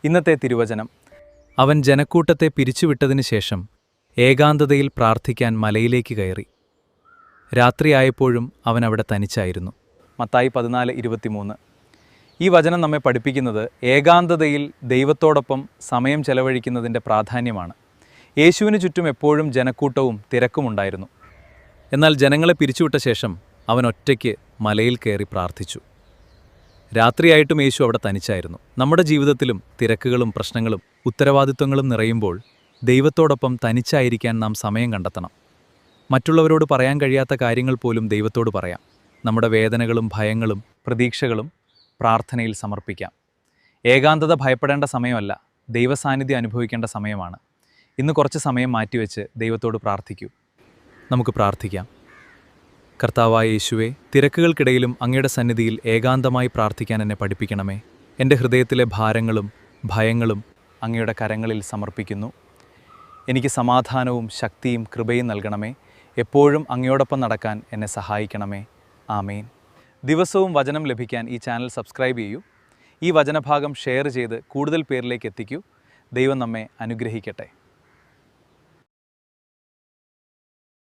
ഇന്നത്തെ തിരുവചനം: അവൻ ജനക്കൂട്ടത്തെ പിരിച്ചുവിട്ടതിനു ശേഷം ഏകാന്തതയിൽ പ്രാർത്ഥിക്കാൻ മലയിലേക്ക് കയറി. രാത്രിയായപ്പോഴും അവൻ അവിടെ തനിച്ചായിരുന്നു. മത്തായി 14:23. ഈ വചനം നമ്മെ പഠിപ്പിക്കുന്നത് ഏകാന്തതയിൽ ദൈവത്തോടൊപ്പം സമയം ചെലവഴിക്കുന്നതിൻ്റെ പ്രാധാന്യമാണ്. യേശുവിന് ചുറ്റും എപ്പോഴും ജനക്കൂട്ടവും തിരക്കുമുണ്ടായിരുന്നു. എന്നാൽ ജനങ്ങളെ പിരിച്ചുവിട്ട ശേഷം അവൻ ഒറ്റയ്ക്ക് മലയിൽ കയറി പ്രാർത്ഥിച്ചു. രാത്രിയായിട്ടും യേശു അവിടെ തനിച്ചായിരുന്നു. നമ്മുടെ ജീവിതത്തിലും തിരക്കുകളും പ്രശ്നങ്ങളും ഉത്തരവാദിത്വങ്ങളും നിറയുമ്പോൾ ദൈവത്തോടൊപ്പം തനിച്ചായിരിക്കാൻ നാം സമയം കണ്ടെത്തണം. മറ്റുള്ളവരോട് പറയാൻ കഴിയാത്ത കാര്യങ്ങൾ പോലും ദൈവത്തോട് പറയാം. നമ്മുടെ വേദനകളും ഭയങ്ങളും പ്രതീക്ഷകളും പ്രാർത്ഥനയിൽ സമർപ്പിക്കാം. ഏകാന്തത ഭയപ്പെടേണ്ട സമയമല്ല, ദൈവസാന്നിധ്യം അനുഭവിക്കേണ്ട സമയമാണ്. ഇന്ന് കുറച്ച് സമയം മാറ്റിവെച്ച് ദൈവത്തോട് പ്രാർത്ഥിക്കൂ. നമുക്ക് പ്രാർത്ഥിക്കാം. കർത്താവായ യേശുവേ, തിരക്കുകൾക്കിടയിലും അങ്ങയുടെ സന്നിധിയിൽ ഏകാന്തമായി പ്രാർത്ഥിക്കാൻ എന്നെ പഠിപ്പിക്കണമേ. എൻ്റെ ഹൃദയത്തിലെ ഭാരങ്ങളും ഭയങ്ങളും അങ്ങയുടെ കരങ്ങളിൽ സമർപ്പിക്കുന്നു. എനിക്ക് സമാധാനവും ശക്തിയും കൃപയും നൽകണമേ. എപ്പോഴും അങ്ങയോടൊപ്പം നടക്കാൻ എന്നെ സഹായിക്കണമേ. ആമേൻ. ദിവസവും വചനം ലഭിക്കാൻ ഈ ചാനൽ സബ്സ്ക്രൈബ് ചെയ്യൂ. ഈ വചനഭാഗം ഷെയർ ചെയ്ത് കൂടുതൽ പേരിലേക്ക് എത്തിക്കൂ. ദൈവം നമ്മെ അനുഗ്രഹിക്കട്ടെ.